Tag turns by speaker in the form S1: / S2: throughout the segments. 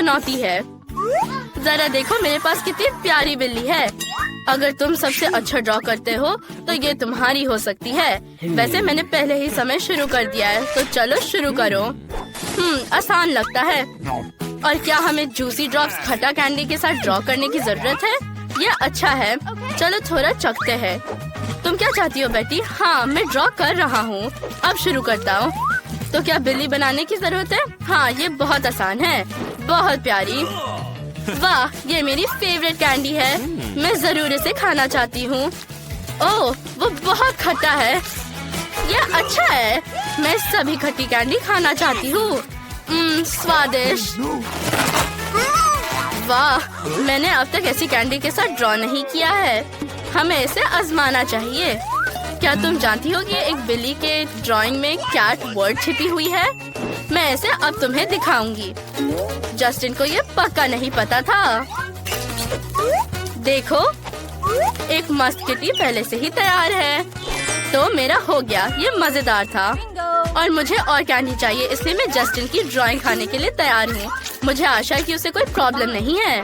S1: चुनौती है। जरा देखो मेरे पास कितनी प्यारी बिल्ली है। अगर तुम सबसे अच्छा ड्रॉ करते हो तो ये तुम्हारी हो सकती है। वैसे मैंने पहले ही समय शुरू कर दिया है, तो चलो शुरू करो। आसान लगता है। और क्या हमें जूसी ड्रॉप्स खट्टा कैंडी के साथ ड्रॉ करने की जरूरत है? ये अच्छा है। चलो थोड़ा चखते हैं। तुम क्या चाहती हो बेटी? हाँ, मैं ड्रॉ कर रहा हूँ। अब शुरू करता हूँ। तो क्या बिल्ली बनाने की जरूरत है? हाँ, ये बहुत आसान है। बहुत प्यारी। वाह, ये मेरी फेवरेट कैंडी है। मैं जरूर इसे खाना चाहती हूँ। ओह, वो बहुत खट्टा है। यह अच्छा है। मैं सभी खट्टी कैंडी खाना चाहती हूँ। स्वादिष्ट। वाह, मैंने अब तक ऐसी कैंडी के साथ ड्रॉ नहीं किया है। हमें इसे आजमाना चाहिए। क्या तुम जानती हो कि एक बिल्ली के ड्राइंग में कैट वर्ड छिपी हुई है? मैं इसे अब तुम्हें दिखाऊंगी। जस्टिन को ये पक्का नहीं पता था। देखो, एक मस्त किटी पहले से ही तैयार है। तो मेरा हो गया। ये मजेदार था। और मुझे और कैंडी चाहिए, इसलिए मैं जस्टिन की ड्राइंग खाने के लिए तैयार हूँ। मुझे आशा है कि उसे कोई प्रॉब्लम नहीं है।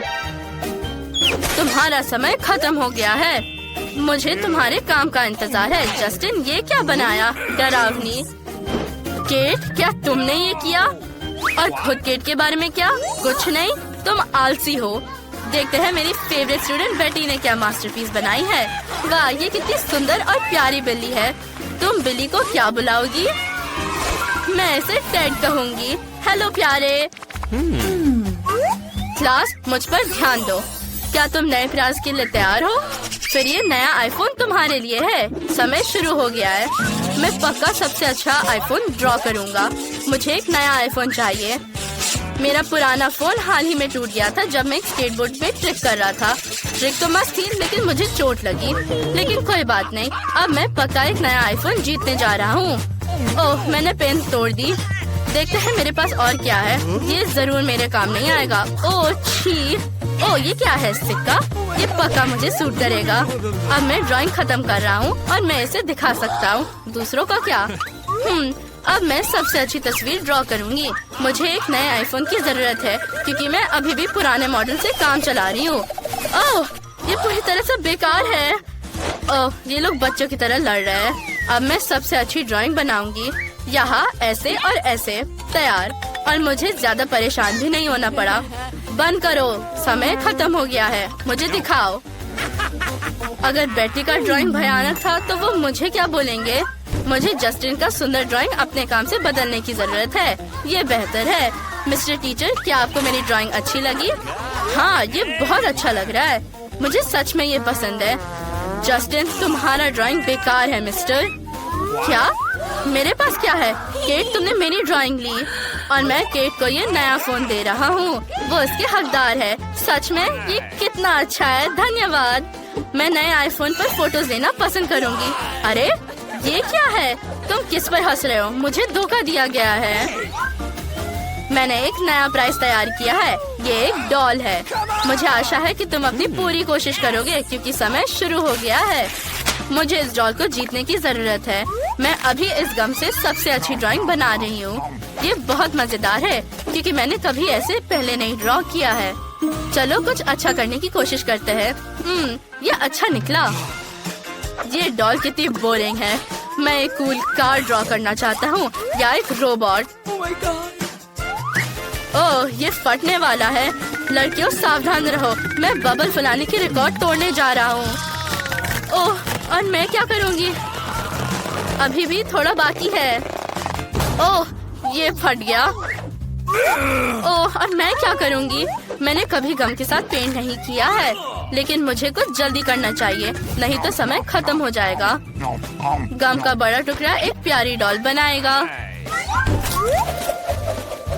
S1: तुम्हारा समय खत्म हो गया है। मुझे तुम्हारे काम का इंतजार है। जस्टिन, ये क्या बनाया? डरावनी। केट, क्या तुमने ये किया? और खुद केट के बारे में क्या? कुछ नहीं, तुम आलसी हो। देखते हैं मेरी फेवरेट स्टूडेंट बेटी ने क्या मास्टरपीस बनाई है। वाह, ये कितनी सुंदर और प्यारी बिल्ली है। तुम बिल्ली को क्या बुलाओगी? मैं इसे टेड कहूँगी। हेलो प्यारे। क्लास, मुझ पर ध्यान दो। क्या तुम नए प्रयास के लिए तैयार हो? फिर ये नया आईफोन तुम्हारे लिए है। समय शुरू हो गया है। मैं पक्का सबसे अच्छा आईफोन ड्रॉ करूँगा। मुझे एक नया आईफोन चाहिए। मेरा पुराना फोन हाल ही में टूट गया था जब मैं एक स्केटबोर्ड पे ट्रिक कर रहा था। ट्रिक तो मस्त थी, लेकिन मुझे चोट लगी। लेकिन कोई बात नहीं, अब मैं पक्का एक नया आईफोन जीतने जा रहा हूँ। ओह, मैंने पेन तोड़ दी। देखते हैं मेरे पास और क्या है। ये जरूर मेरे काम नहीं आएगा। ओह छी। ओह, ये क्या है? सिक्का। ये पक्का मुझे सूट करेगा। अब मैं ड्राइंग खत्म कर रहा हूँ और मैं इसे दिखा सकता हूँ। दूसरों का क्या? अब मैं सबसे अच्छी तस्वीर ड्रॉ करूँगी। मुझे एक नए आईफोन की जरूरत है क्योंकि मैं अभी भी पुराने मॉडल से काम चला रही हूँ। ओह, ये पूरी तरह से बेकार है। ओह, ये लोग बच्चों की तरह लड़ रहे हैं। अब मैं सबसे अच्छी ड्राइंग बनाऊंगी। यहाँ ऐसे और ऐसे। तैयार। और मुझे ज्यादा परेशान भी नहीं होना पड़ा। बंद करो, समय खत्म हो गया है। मुझे दिखाओ। अगर बेटी का ड्राइंग भयानक था तो वो मुझे क्या बोलेंगे? मुझे जस्टिन का सुंदर ड्राइंग अपने काम से बदलने की जरूरत है। ये बेहतर है। मिस्टर टीचर, क्या आपको मेरी ड्राइंग अच्छी लगी? हाँ, ये बहुत अच्छा लग रहा है। मुझे सच में ये पसंद है। जस्टिन, तुम्हारा ड्राइंग बेकार है मिस्टर। क्या? मेरे पास क्या है? केट, तुमने मेरी ड्राइंग ली और मैं केट को ये नया फोन दे रहा हूँ। वो इसके हकदार है। सच में ये कितना अच्छा है। धन्यवाद। मैं नए आईफोन पर फोटोज लेना पसंद करूँगी। अरे, ये क्या है? तुम किस पर हंस रहे हो? मुझे धोखा दिया गया है। मैंने एक नया प्राइज तैयार किया है। ये एक डॉल है। मुझे आशा है कि तुम अपनी पूरी कोशिश करोगे क्योंकि समय शुरू हो गया है। मुझे इस डॉल को जीतने की जरूरत है। मैं अभी इस गम से सबसे अच्छी ड्राइंग बना रही हूँ। ये बहुत मजेदार है क्योंकि मैंने कभी ऐसे पहले नहीं ड्रॉ किया है। चलो कुछ अच्छा करने की कोशिश करते हैं। ये अच्छा निकला। ये डॉल कितनी बोरिंग है। मैं एक कूल कार ड्रॉ करना चाहता हूँ या एक रोबोट। ओह, ये फटने वाला है। लड़कियों, सावधान रहो। मैं बबल फुलाने की रिकॉर्ड तोड़ने जा रहा हूँ। ओह, और मैं क्या करूँगी? अभी भी थोड़ा बाकी है। ओह, ये फट गया। ओह, और मैं क्या करूँगी? मैंने कभी गम के साथ पेंट नहीं किया है, लेकिन मुझे कुछ जल्दी करना चाहिए, नहीं तो समय खत्म हो जाएगा। गम का बड़ा टुकड़ा एक प्यारी डॉल बनाएगा।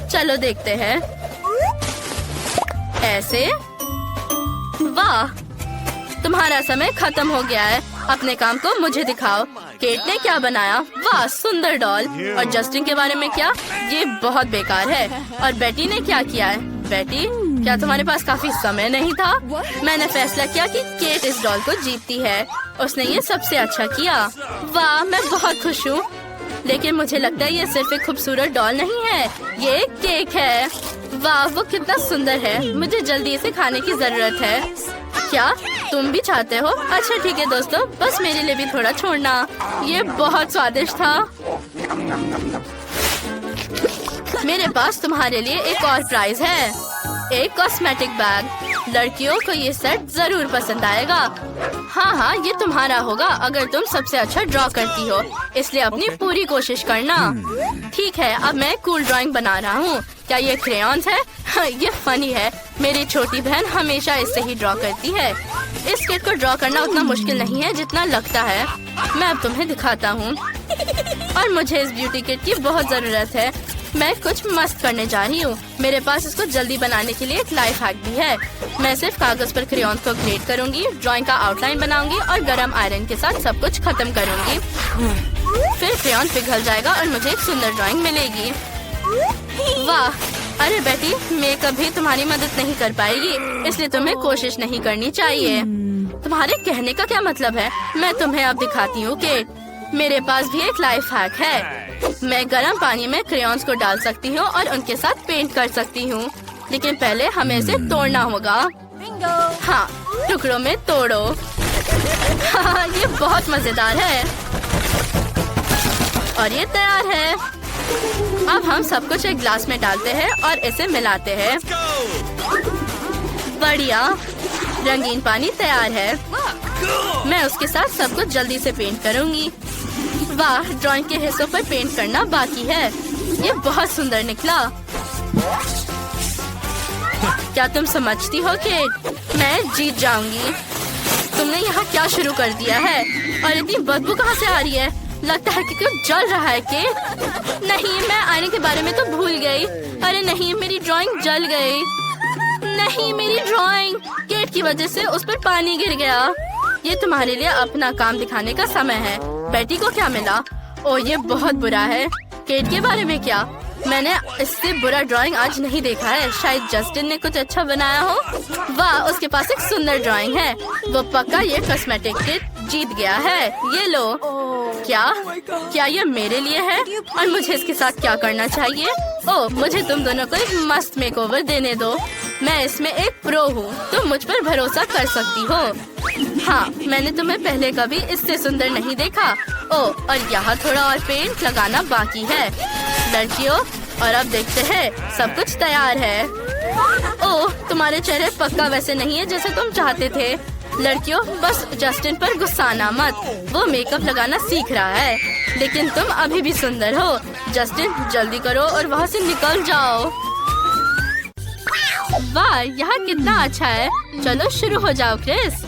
S1: चलो देखते हैं। ऐसे। वाह, तुम्हारा समय खत्म हो गया है। अपने काम को मुझे दिखाओ। केट ने क्या बनाया? वाह, सुंदर डॉल। और जस्टिन के बारे में क्या? ये बहुत बेकार है। और बेटी ने क्या किया है? बेटी, क्या तुम्हारे पास काफी समय नहीं था? मैंने फैसला किया कि केट इस डॉल को जीतती है। उसने ये सबसे अच्छा किया। वाह, मैं बहुत खुश हूँ। लेकिन मुझे लगता है ये सिर्फ एक खूबसूरत डॉल नहीं है, ये एक केक है। वाह, वो कितना सुंदर है। मुझे जल्दी इसे खाने की जरूरत है। क्या तुम भी चाहते हो? अच्छा ठीक है दोस्तों, बस मेरे लिए भी थोड़ा छोड़ना। ये बहुत स्वादिष्ट था। मेरे पास तुम्हारे लिए एक और प्राइज है, एक कॉस्मेटिक बैग। लड़कियों को ये सेट जरूर पसंद आएगा। हाँ, ये तुम्हारा होगा अगर तुम सबसे अच्छा ड्रॉ करती हो, इसलिए अपनी पूरी कोशिश करना। ठीक है, अब मैं कूल ड्राइंग बना रहा हूँ। क्या ये क्रेयॉन्स है? ये फनी है। मेरी छोटी बहन हमेशा इससे ही ड्रॉ करती है। इस किट को ड्रॉ करना उतना मुश्किल नहीं है जितना लगता है। मैं अब तुम्हें दिखाता हूँ। और मुझे इस ब्यूटी किट की बहुत जरूरत है। मैं कुछ मस्त करने जा रही हूँ। मेरे पास इसको जल्दी बनाने के लिए एक लाइफ हैक भी है। मैं सिर्फ कागज पर क्रेयॉन को ग्रेड करूंगी, ड्राइंग का आउटलाइन बनाऊंगी और गरम आयरन के साथ सब कुछ खत्म करूंगी। फिर क्रेयॉन पिघल जाएगा और मुझे एक सुंदर ड्राइंग मिलेगी। वाह, अरे बेटी, मेकअप भी तुम्हारी मदद नहीं कर पाएगी, इसलिए तुम्हें कोशिश नहीं करनी चाहिए। तुम्हारे कहने का क्या मतलब है? मैं तुम्हें अब दिखाती हूँ कि मेरे पास भी एक लाइफ हैक है। मैं गर्म पानी में क्रेयॉन्स को डाल सकती हूँ और उनके साथ पेंट कर सकती हूँ, लेकिन पहले हमें इसे तोड़ना होगा। हाँ, टुकड़ों में तोड़ो। हाँ, ये बहुत मजेदार है। और ये तैयार है। अब हम सब कुछ एक ग्लास में डालते हैं और इसे मिलाते हैं। बढ़िया, रंगीन पानी तैयार है। मैं उसके साथ सब कुछ जल्दी से पेंट करूंगी। वाह, ड्राइंग के हिस्सों पर पेंट करना बाकी है। ये बहुत सुंदर निकला। क्या तुम समझती हो कि मैं जीत जाऊंगी? तुमने यहाँ क्या शुरू कर दिया है? और इतनी बदबू कहाँ से आ रही है? लगता है कि कुछ जल रहा है कि? नहीं, मैं आने के बारे में तो भूल गई। अरे नहीं, मेरी ड्राइंग जल गई। नहीं, मेरी ड्राइंग केट की वजह से उस पर पानी गिर गया। ये तुम्हारे लिए अपना काम दिखाने का समय है। बेटी को क्या मिला? ओ, ये बहुत बुरा है। केट के बारे में क्या? मैंने इससे बुरा ड्राइंग आज नहीं देखा है। शायद जस्टिन ने कुछ अच्छा बनाया हो। वाह, उसके पास एक सुंदर ड्राइंग है। वो पक्का ये कॉस्मेटिक किट जीत गया है। ये लो। क्या ये मेरे लिए है? और मुझे इसके साथ क्या करना चाहिए? ओह, मुझे तुम दोनों को एक मस्त मेकओवर देने दो। मैं इसमें एक प्रो हूँ, तुम मुझ पर भरोसा कर सकती हो। हाँ, मैंने तुम्हें पहले कभी इससे सुंदर नहीं देखा। ओह, और यहाँ थोड़ा और पेंट लगाना बाकी है। लड़कियों, और अब देखते हैं, सब कुछ तैयार है। ओह, तुम्हारे चेहरे पक्का वैसे नहीं है जैसे तुम चाहते थे। लड़कियों, बस जस्टिन पर गुस्साना मत। वो मेकअप लगाना सीख रहा है, लेकिन तुम अभी भी सुंदर हो। जस्टिन, जल्दी करो और वहाँ से निकल जाओ। वाह, यहाँ कितना अच्छा है। चलो शुरू हो जाओ क्रिस।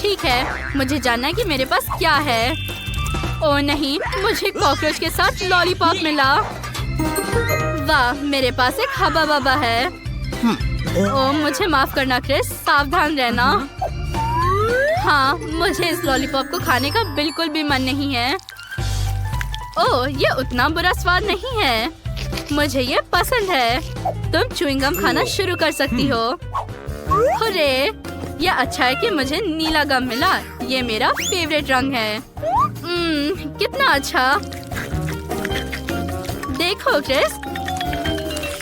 S1: ठीक है, मुझे जानना है कि मेरे पास क्या है। ओह नहीं, मुझे कॉकरोच के साथ लॉलीपॉप मिला। वाह, मेरे पास एक हवा बबा है। ओह, मुझे माफ करना क्रिस, सावधान रहना। हाँ, मुझे इस लॉलीपॉप को खाने का बिल्कुल भी मन नहीं है। ओह, ये उतना बुरा स्वाद नहीं है। मुझे ये पसंद है। तुम च्युइंग गम खाना शुरू कर सकती हो। हुर्रे, ये अच्छा है कि मुझे नीला गम मिला। ये मेरा फेवरेट रंग है। कितना अच्छा। देखो क्रिस,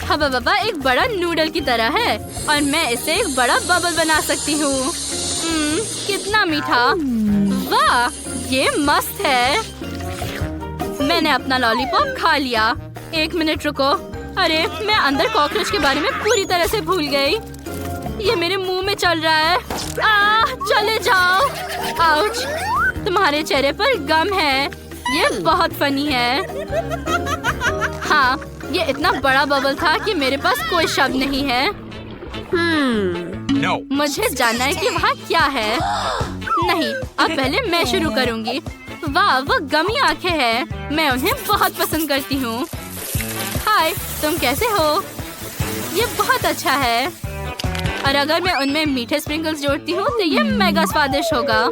S1: हवा बबा एक बड़ा नूडल की तरह है और मैं इसे एक बड़ा बबल बना सकती हूँ। कितना मीठा। वाह, ये मस्त है। मैंने अपना लॉलीपॉप खा लिया। एक मिनट रुको। अरे, मैं अंदर कॉकरोच के बारे में पूरी तरह से भूल गई। ये मेरे मुंह में चल रहा है। चले जाओ। आउच, तुम्हारे चेहरे पर गम है। ये बहुत फनी है। हाँ, ये इतना बड़ा बबल था कि मेरे पास कोई शब्द नहीं है।
S2: No.
S1: मुझे जानना है कि वहाँ क्या है। नहीं, अब पहले मैं शुरू करूँगी। वाह, वो गमी आंखें हैं। मैं उन्हें बहुत पसंद करती हूँ। हाय, तुम कैसे हो? ये बहुत अच्छा है। और अगर मैं उनमें मीठे स्प्रिंकल्स जोड़ती हूँ तो ये मेगा स्वादिष्ट होगा।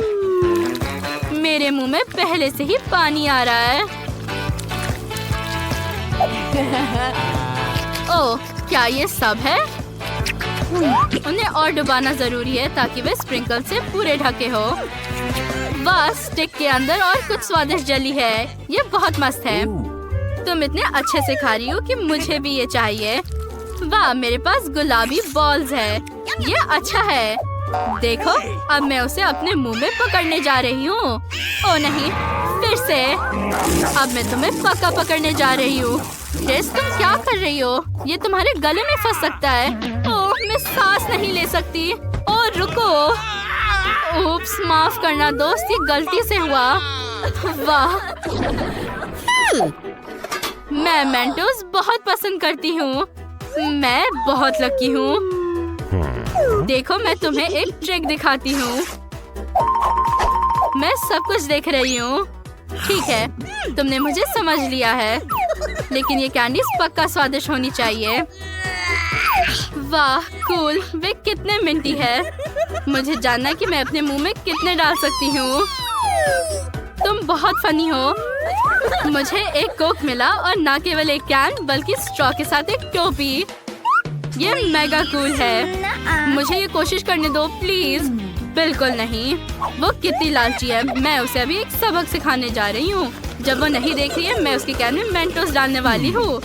S1: मेरे मुंह में पहले से ही पानी आ रहा है। ओह, क्या ये सब है? उन्हें और डुबाना जरूरी है ताकि वे स्प्रिंकल से पूरे ढके हो। वाह, स्टिक के अंदर और कुछ स्वादिष्ट जली है। ये बहुत मस्त है। तुम इतने अच्छे से खा रही हो कि मुझे भी ये चाहिए। वाह, मेरे पास गुलाबी बॉल्स है। ये अच्छा है। देखो, अब मैं उसे अपने मुंह में पकड़ने जा रही हूँ। ओ नहीं, फिर से। अब मैं तुम्हें पक्का पकड़ने जा रही हूँ। क्रिस, तुम क्या कर रही हो? ये तुम्हारे गले में फंस सकता है। ओह, मैं सांस नहीं ले सकती। और रुको। उप्स, माफ करना दोस्त, ये गलती से हुआ। वाह, मैं मेंटोस बहुत पसंद करती हूँ। मैं बहुत लकी हूँ। देखो, मैं तुम्हें एक ट्रिक दिखाती हूँ। मैं सब कुछ देख रही हूँ। ठीक है, तुमने मुझे समझ लिया है। लेकिन ये कैंडीज पक्का स्वादिष्ट होनी चाहिए। वाह, कूल। वे कितने मिंटी है। मुझे जानना है कि मैं अपने मुंह में कितने डाल सकती हूँ। तुम बहुत फनी हो। मुझे एक कोक मिला और ना केवल एक कैन बल्कि स्ट्रॉ के साथ एक टोपी। ये मेगा कूल है। मुझे ये कोशिश करने दो प्लीज। बिल्कुल नहीं। वो कितनी लालची है। मैं उसे अभी एक सबक सिखाने जा रही हूँ। जब वो नहीं देख रही है, मैं उसके कैन में मेंटोस डालने वाली हूँ।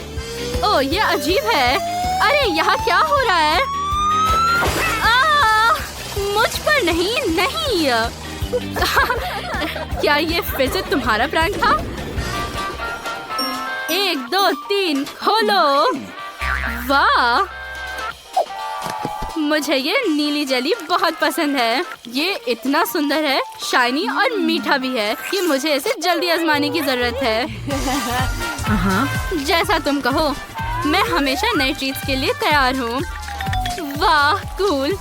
S1: ओह, ये अजीब है। अरे, यहाँ क्या हो रहा है? मुझ पर नहीं, नहीं। क्या ये फिर से तुम्हारा प्रैंक था? 1 2 3 खोलो। वाह, मुझे ये नीली जेली बहुत पसंद है। ये इतना सुंदर है, शाइनी और मीठा भी है कि मुझे इसे जल्दी आजमाने की जरूरत है। जैसा तुम कहो। मैं हमेशा नई ट्रीट्स के लिए तैयार हूँ। वाह, कूल।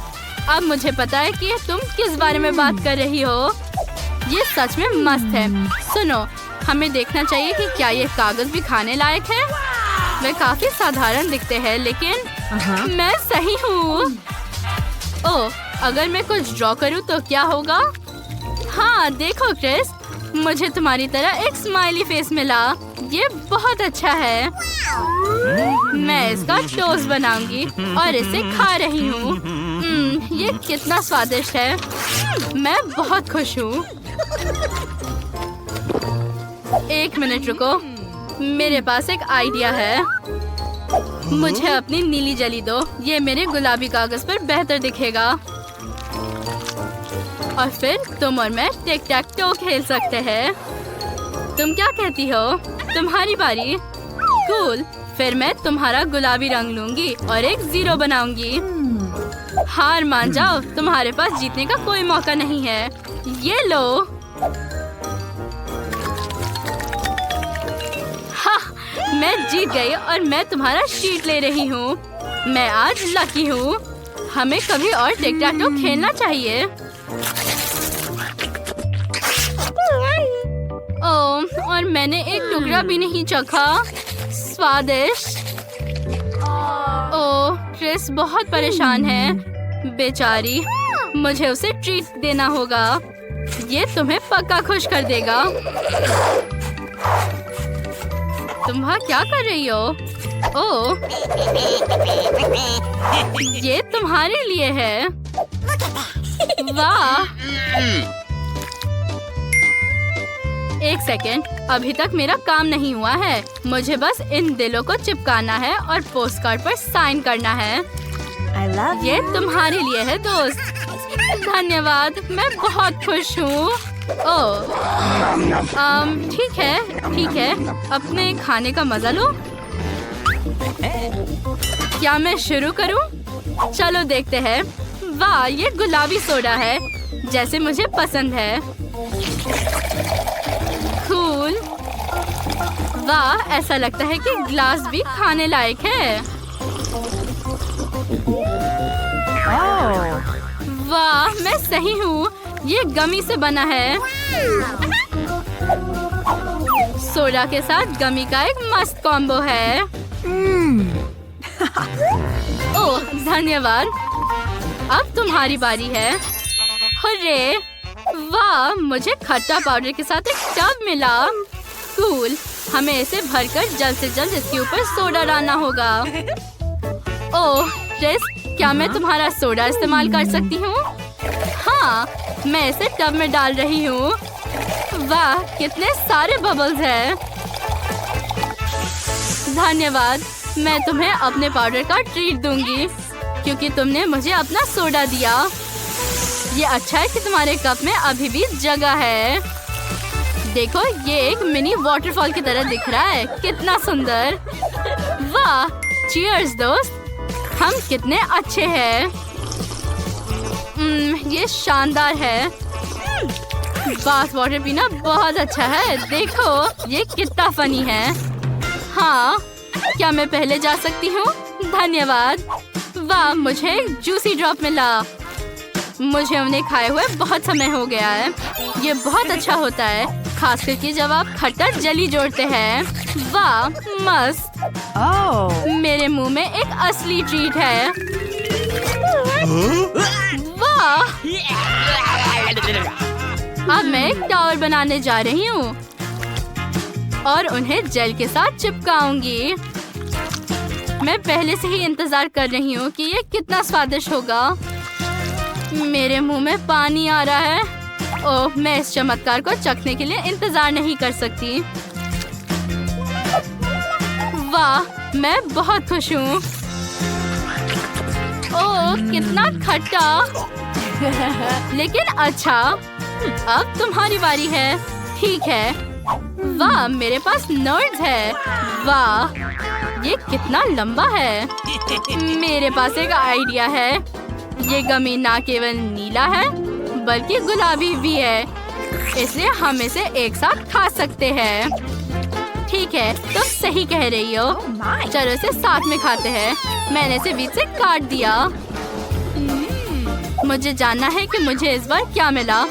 S1: अब मुझे पता है कि तुम किस बारे में बात कर रही हो। ये सच में मस्त है। सुनो, हमें देखना चाहिए कि क्या ये कागज भी खाने लायक है। वे काफी साधारण दिखते हैं, लेकिन मैं सही हूँ। ओह, अगर मैं कुछ ड्रॉ करूँ तो क्या होगा? हाँ, देखो क्रिस, मुझे तुम्हारी तरह एक स्माइली फेस मिला। ये बहुत अच्छा है। मैं इसका टोस्ट बनाऊंगी और इसे खा रही हूँ। ये कितना स्वादिष्ट है। मैं बहुत खुश हूँ। 1 मिनट रुको, मेरे पास एक आइडिया है। मुझे अपनी नीली जेली दो। ये मेरे गुलाबी कागज पर बेहतर दिखेगा। और फिर तुम और मैं टिक टैक टो खेल सकते हैं। तुम क्या कहती हो? तुम्हारी बारी। कूल। फिर मैं तुम्हारा गुलाबी रंग लूंगी और एक 0 बनाऊंगी। हार मान जाओ, तुम्हारे पास जीतने का कोई मौका नहीं है। ये लो। मैं जीत गई और मैं तुम्हारा शीट ले रही हूँ। मैं आज लकी हूँ। हमें कभी और टिक टैक टो खेलना चाहिए। ओह, और मैंने एक टुकड़ा भी नहीं चखा। स्वादिष्ट। ओह, क्रिस बहुत परेशान है। बेचारी। मुझे उसे ट्रीट देना होगा। ये तुम्हें पक्का खुश कर देगा। तुम वहाँ क्या कर रही हो? ओह, ये तुम्हारे लिए है। वाह। 1 सेकेंड, अभी तक मेरा काम नहीं हुआ है। मुझे बस इन दिलों को चिपकाना है और पोस्ट कार्ड पर साइन करना है। ये तुम्हारे लिए है दोस्त। धन्यवाद, मैं बहुत खुश हूँ। ओह, ठीक है, अपने खाने का मजा लो। क्या मैं शुरू करूं? चलो देखते हैं। वाह, ये गुलाबी सोडा है, जैसे मुझे पसंद है। कूल। वाह, ऐसा लगता है कि ग्लास भी खाने लायक है। वाह, मैं सही हूँ। ये गमी से बना है। सोडा के साथ गमी का एक मस्त कॉम्बो है। ओह, धन्यवाद। अब तुम्हारी बारी है। हुर्रे। वाह, मुझे खट्टा पाउडर के साथ एक टब मिला। कूल। हमें इसे भरकर जल्द से जल्द इसके ऊपर सोडा डालना होगा। ओह, क्रिस, क्या मैं तुम्हारा सोडा इस्तेमाल कर सकती हूँ? हाँ, मैं इसे टब में डाल रही हूँ। वाह, कितने सारे बबल्स हैं। धन्यवाद, मैं तुम्हें अपने पाउडर का ट्रीट दूंगी क्योंकि तुमने मुझे अपना सोडा दिया। ये अच्छा है कि तुम्हारे कप में अभी भी जगह है। देखो, ये एक मिनी वाटरफॉल की तरह दिख रहा है। कितना सुंदर! वाह! चीयर्स दोस्त, हम कितने अच्छे हैं। ये शानदार है। बाथ वाटर पीना बहुत अच्छा है। देखो, ये कितना फनी है। हाँ, क्या मैं पहले जा सकती हूँ? धन्यवाद। वाह, मुझे एक जूसी ड्रॉप मिला। मुझे उन्हें खाए हुए बहुत समय हो गया है। ये बहुत अच्छा होता है, खास करके जब आप खट्टा जली जोड़ते हैं। वाह, मस्त! मेरे मुंह में एक असली ट्रीट है। वाह! अब मैं एक टावर बनाने जा रही हूँ और उन्हें जेल के साथ चिपकाऊंगी। मैं पहले से ही इंतजार कर रही हूँ कि ये कितना स्वादिष्ट होगा। मेरे मुंह में पानी आ रहा है। ओह, मैं इस चमत्कार को चखने के लिए इंतजार नहीं कर सकती। वाह, मैं बहुत खुश हूँ। ओह, कितना खट्टा। लेकिन अच्छा, अब तुम्हारी बारी है। ठीक है। वाह, मेरे पास नट्स है। वाह, ये कितना लंबा है। मेरे पास एक आइडिया है। ये गमी ना केवल नीला है बल्कि गुलाबी भी है, इसलिए हम इसे एक साथ खा सकते हैं। ठीक है, तुम सही कह रही हो। चलो इसे साथ में खाते हैं। मैंने इसे बीच से काट दिया। मुझे जानना है कि मुझे इस बार क्या मिला।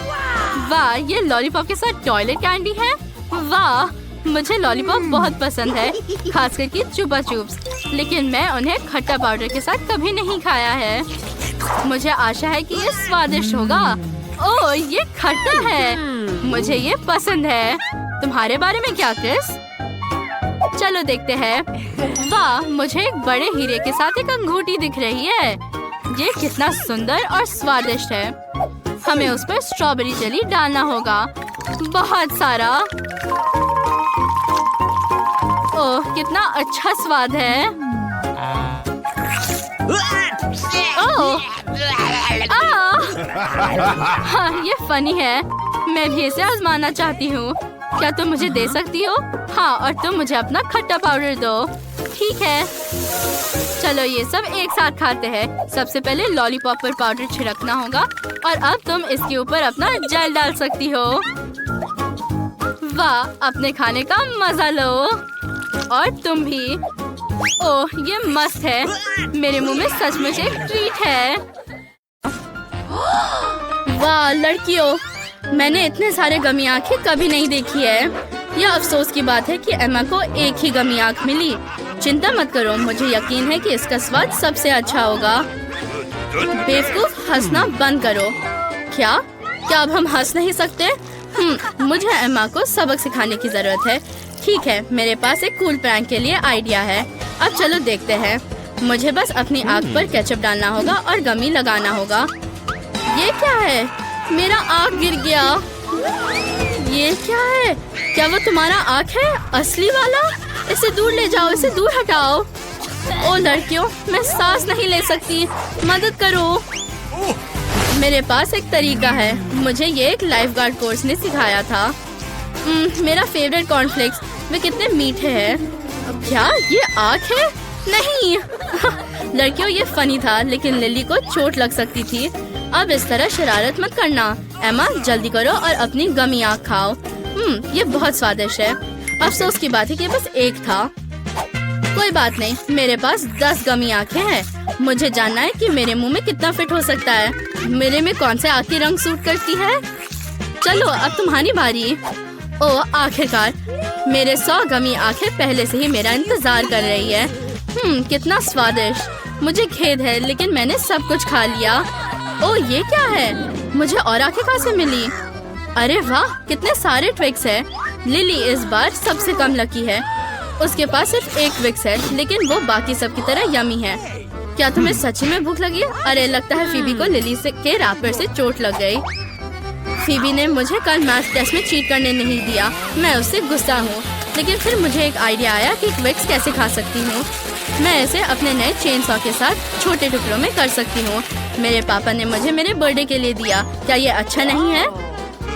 S1: वाह, ये लॉलीपॉप के साथ टॉयलेट कैंडी है। वाह, मुझे लॉलीपॉप बहुत पसंद है, खास करके चुपा चुप्स। लेकिन मैं उन्हें खट्टा पाउडर के साथ कभी नहीं खाया है। मुझे आशा है कि ये स्वादिष्ट होगा। ओह, ये खट्टा है। मुझे ये पसंद है। तुम्हारे बारे में क्या, क्रिस? चलो देखते हैं। वाह, मुझे एक बड़े हीरे के साथ एक अंगूठी दिख रही है। ये कितना सुंदर और स्वादिष्ट है। हमें उस पर स्ट्रॉबेरी जेली डालना होगा, बहुत सारा। ओह, कितना अच्छा स्वाद है। ओह, हाँ, ये फनी है। मैं भी इसे आजमाना चाहती हूँ। क्या तुम मुझे दे सकती हो? हाँ, और तुम मुझे अपना खट्टा पाउडर दो। ठीक है, चलो ये सब एक साथ खाते हैं। सबसे पहले लॉलीपॉप पर पाउडर छिड़कना होगा और अब तुम इसके ऊपर अपना जेल डाल सकती हो। वाह, अपने खाने का मजा लो। और तुम भी। ओह, ये मस्त है। मेरे मुंह में सचमुच एक ट्रीट है। वाह लड़कियों, मैंने इतने सारे गमी आंखें कभी नहीं देखी है। यह अफसोस की बात है कि एम्मा को एक ही गमी आंख मिली। चिंता मत करो, मुझे यकीन है कि इसका स्वाद सबसे अच्छा होगा। बेवकूफ, हंसना बंद करो। क्या अब हम हंस नहीं सकते? मुझे एम्मा को सबक सिखाने की जरूरत है। ठीक है, मेरे पास एक कूल प्रैंक के लिए आइडिया है। अब चलो देखते हैं। मुझे बस अपनी आंख पर केचप डालना होगा और गमी लगाना होगा। ये क्या है? मेरा आंख गिर गया। ये क्या है? क्या वो तुम्हारा आंख है, असली वाला? इसे दूर ले जाओ, इसे दूर हटाओ। ओ लड़कियों, मैं सांस नहीं ले सकती, मदद करो। मेरे पास एक तरीका है। मुझे ये एक लाइफ गार्ड कोर्स ने सिखाया था। मेरा फेवरेट कॉर्नफ्लेक्स, वे कितने मीठे हैं। क्या ये आँख है? नहीं। लड़कियों, ये फनी था, लेकिन लिली को चोट लग सकती थी। अब इस तरह शरारत मत करना। एम्मा, जल्दी करो और अपनी गमी आँख खाओ। ये बहुत स्वादिष्ट है। अफसोस की बात है कि बस एक था। कोई बात नहीं, मेरे पास 10 गमी आँखें हैं। मुझे जानना है कि मेरे मुंह में कितना फिट हो सकता है। मेरे में कौन से आँख की रंग सूट करती है? चलो अब तुम्हारी बारी। ओह, आखिरकार मेरे 100 गमी आँखें पहले से ही मेरा इंतजार कर रही है। कितना स्वादिष्ट। मुझे खेद है, लेकिन मैंने सब कुछ खा लिया। ओह, ये क्या है? मुझे और आँखें कहाँ से मिली? अरे वाह, कितने सारे ट्विक्स हैं। लिली इस बार सबसे कम लकी है। उसके पास सिर्फ एक विक्स है, लेकिन वो बाकी सब की तरह यमी है। क्या तुम्हें सच में भूख लगी? अरे लगता है फीबी को लिली के रैपर से चोट लग गई। फीबी ने मुझे कल मैथ टेस्ट में चीट करने नहीं दिया। मैं उससे गुस्सा हूँ। लेकिन फिर मुझे एक आइडिया आया कि ट्विक्स कैसे खा सकती हूँ। मैं इसे अपने नए चेन सॉ के साथ छोटे टुकड़ों में कर सकती हूँ। मेरे पापा ने मुझे मेरे बर्थडे के लिए दिया। क्या ये अच्छा नहीं है?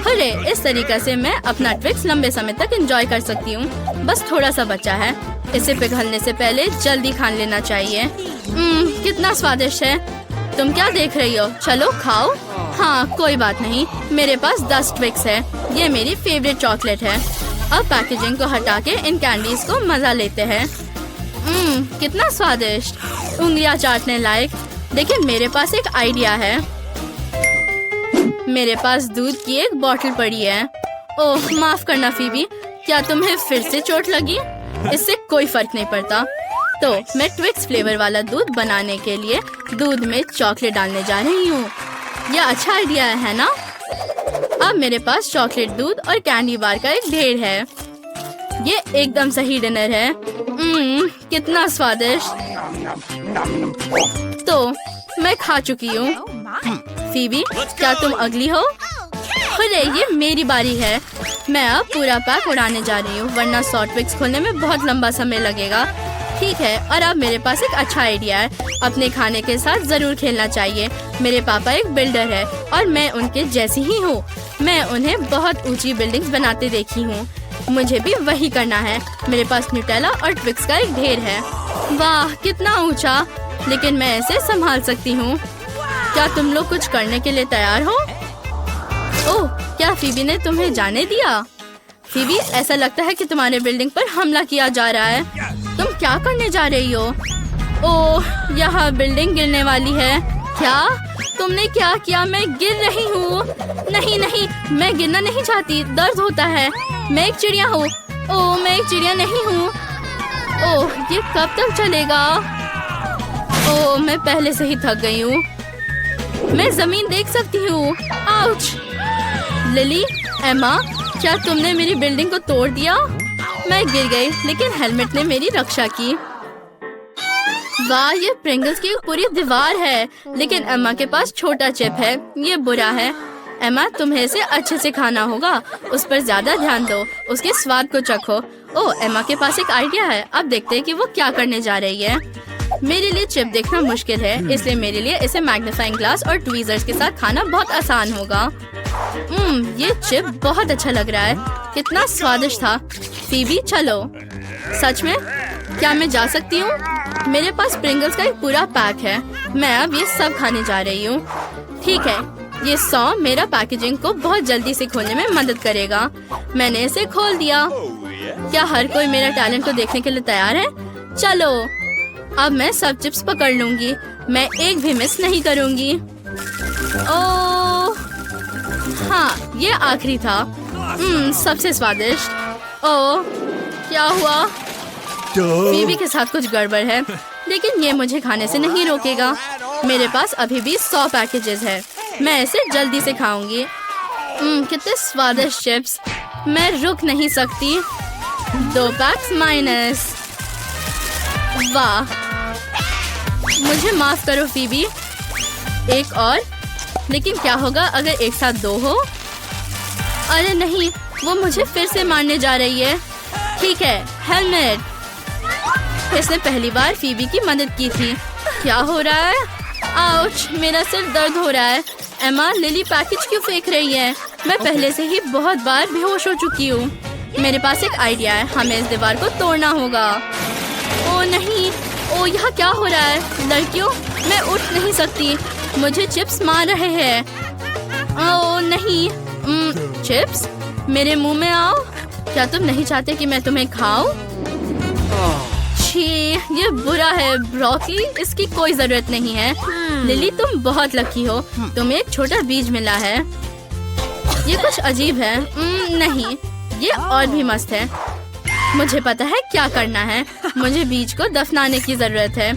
S1: अरे इस तरीके से मैं अपना ट्विक्स लंबे समय तक एंजॉय कर सकती हूँ। बस थोड़ा सा बचा है। इसे पिघलने से पहले जल्दी खा लेना चाहिए। कितना स्वादिष्ट है। तुम क्या देख रही हो? चलो खाओ। हाँ कोई बात नहीं, मेरे पास 10 ट्विक्स है। ये मेरी फेवरेट चॉकलेट है। अब पैकेजिंग को हटा के इन कैंडीज को मजा लेते हैं। कितना स्वादिष्ट, उंगलियां चाटने लायक। लेकिन मेरे पास एक आइडिया है। मेरे पास दूध की एक बोतल पड़ी है। ओह माफ करना फीबी, क्या तुम्हें फिर से चोट लगी? इससे कोई फर्क नहीं पड़ता। तो मैं ट्विक्स फ्लेवर वाला दूध बनाने के लिए दूध में चॉकलेट डालने जा रही हूँ। यह अच्छा आइडिया है ना? अब मेरे पास चॉकलेट, दूध और कैंडी बार का एक ढेर है। ये एकदम सही डिनर है। कितना स्वादिष्ट। तो मैं खा चुकी हूँ। फीबी क्या तुम अगली हो? अरे ये मेरी बारी है। मैं अब पूरा पैक उड़ाने जा रही हूँ, वरना 100 ट्विक्स खोलने में बहुत लंबा समय लगेगा। ठीक है, और अब मेरे पास एक अच्छा आइडिया है। अपने खाने के साथ जरूर खेलना चाहिए। मेरे पापा एक बिल्डर है और मैं उनके जैसी ही हूँ। मैं उन्हें बहुत ऊंची बिल्डिंग्स बनाते देखी हूँ। मुझे भी वही करना है। मेरे पास न्यूटेला और ट्विक्स का एक ढेर है। वाह कितना ऊंचा, लेकिन मैं इसे संभाल सकती हूँ। क्या तुम लोग कुछ करने के लिए तैयार हो? ओह क्या फीबी ने तुम्हें जाने दिया? फीबी ऐसा लगता है कि तुम्हारे बिल्डिंग पर हमला किया जा रहा है। तुम क्या करने जा रही हो? ओह यहाँ बिल्डिंग गिरने वाली है। क्या तुमने क्या किया? मैं गिर रही हूँ। नहीं नहीं, मैं गिरना नहीं चाहती, दर्द होता है। मैं एक चिड़िया हूँ। ओह मैं एक चिड़िया नहीं हूँ। ओह ये कब तक चलेगा? ओह मैं पहले से ही थक गई हूँ। मैं जमीन देख सकती हूँ। आउच! लिली, एमा, क्या तुमने मेरी बिल्डिंग को तोड़ दिया? मैं गिर गई, लेकिन हेलमेट ने मेरी रक्षा की। वाह ये प्रिंगल्स की एक पूरी दीवार है, लेकिन एमा के पास छोटा चिप है। ये बुरा है। एमा तुम्हें इसे अच्छे से खाना होगा। उस पर ज्यादा ध्यान दो, उसके स्वाद को चखो। ओह एमा के पास एक आइडिया है। अब देखते हैं कि वो क्या करने जा रही है। मेरे लिए चिप देखना मुश्किल है, इसलिए मेरे लिए इसे मैग्नीफाइंग ग्लास और ट्वीजर्स के साथ खाना बहुत आसान होगा। ये चिप बहुत अच्छा लग रहा है। कितना स्वादिष्ट था। फीबी चलो। सच में? क्या मैं जा सकती हूँ? मेरे पास प्रिंगल्स का एक पूरा पैक है। मैं अब ये सब खाने जा रही हूँ। ठीक है, ये सॉ मेरा पैकेजिंग को बहुत जल्दी से खोलने में मदद करेगा। मैंने इसे खोल दिया। क्या हर कोई मेरा टैलेंट को देखने के लिए तैयार है? चलो अब मैं सब चिप्स पकड़ लूंगी। मैं एक भी मिस नहीं करूंगी। ओह हाँ ये आखिरी था। सबसे स्वादिष्ट। ओह क्या हुआ? बीबी के साथ कुछ गड़बड़ है, लेकिन ये मुझे खाने से नहीं रोकेगा। मेरे पास अभी भी 100 पैकेजेस है। मैं इसे जल्दी से खाऊंगी। कितने स्वादिष्ट चिप्स। मैं रुक नहीं सकती। 2 पैक्स माइनस। वाह मुझे माफ करो फीबी। एक और। लेकिन क्या होगा अगर एक साथ 2 हो? अरे नहीं, वो मुझे फिर से मारने जा रही है। ठीक है, हेलमेट। इसने पहली बार फीबी की मदद की थी। क्या हो रहा है? आउच! मेरा सिर दर्द हो रहा है। एमा, लिली पैकेज क्यों फेंक रही है? मैं पहले से ही बहुत बार बेहोश हो चुकी हूँ। मेरे पास एक आइडिया है। हमें इस दीवार को तोड़ना होगा। ओ नहीं! ओ यहाँ क्या हो रहा है? लड़कियों, मैं उठ नहीं सकती। मुझे चिप्स मार रहे हैं। ओ नहीं! चिप्स मेरे मुंह में आओ। क्या तुम नहीं चाहते कि मैं तुम्हें खाऊं? छी, ये बुरा है। ब्रोकली, इसकी कोई जरूरत नहीं है। लिली तुम बहुत लकी हो, तुम्हें एक छोटा बीज मिला है। ये कुछ अजीब है। नहीं, ये और भी मस्त है। मुझे पता है क्या करना है। मुझे बीज को दफनाने की जरूरत है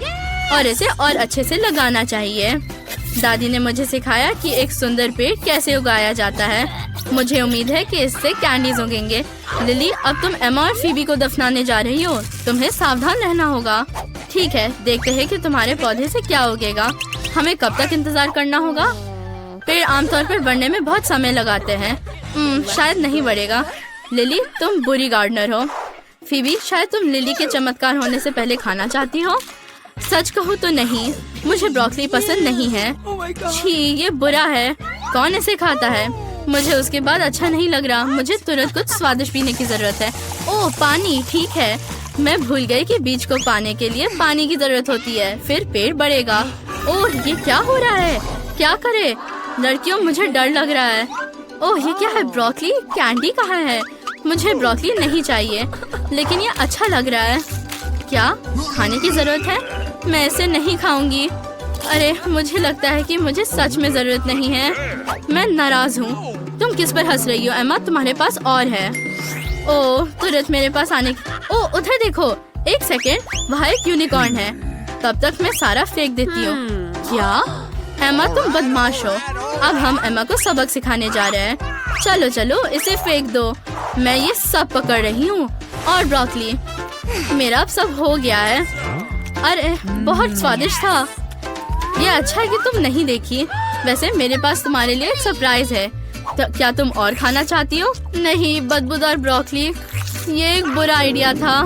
S1: और इसे और अच्छे से लगाना चाहिए। दादी ने मुझे सिखाया कि एक सुंदर पेड़ कैसे उगाया जाता है। मुझे उम्मीद है कि इससे कैंडीज उगेंगे। लिली, अब तुम एमा और फीबी को दफनाने जा रही हो। तुम्हें सावधान रहना होगा। ठीक है, देखते हैं कि तुम्हारे पौधे से क्या उगेगा। हमें कब तक इंतजार करना होगा? पेड़ आमतौर पर बढ़ने में बहुत समय लगाते हैं। शायद नहीं बढ़ेगा। लिली, तुम बुरी गार्डनर हो। फीबी, शायद तुम लिली के चमत्कार होने से पहले खाना चाहती हो। सच कहूँ तो नहीं, मुझे ब्रोकली पसंद नहीं है। छी, ये बुरा है। कौन इसे खाता है? मुझे उसके बाद अच्छा नहीं लग रहा। मुझे तुरंत कुछ स्वादिष्ट पीने की जरूरत है। ओह, पानी। ठीक है, मैं भूल गई कि बीज को पाने के लिए पानी की जरूरत होती है, फिर पेड़ बढ़ेगा। ओह, ये क्या हो रहा है? क्या करे? लड़कियों, मुझे डर लग रहा है। ओह, ये क्या है? ब्रोकली कैंडी कहाँ है? मुझे ब्रोकली नहीं चाहिए, लेकिन ये अच्छा लग रहा है। क्या खाने की जरूरत है? मैं इसे नहीं खाऊंगी। अरे, मुझे लगता है कि मुझे सच में जरूरत नहीं है। मैं नाराज हूँ। तुम किस पर हंस रही हो एम्मा? तुम्हारे पास और है। ओह, तुरंत मेरे पास आने। ओह, उधर देखो। एक सेकेंड, वहाँ एक यूनिकॉर्न है। तब तक मैं सारा फेंक देती हूँ। क्या एम्मा, तुम बदमाश हो। अब हम एम्मा को सबक सिखाने जा रहे हैं। चलो चलो, इसे फेंक दो। मैं ये सब पकड़ रही हूँ। और ब्रोकली मेरा अब सब हो गया है। अरे, बहुत स्वादिष्ट था। ये अच्छा है कि तुम नहीं देखी। वैसे मेरे पास तुम्हारे लिए एक सरप्राइज है। तो क्या तुम और खाना चाहती हो? नहीं, बदबूदार ब्रोकली। ये एक बुरा आइडिया था।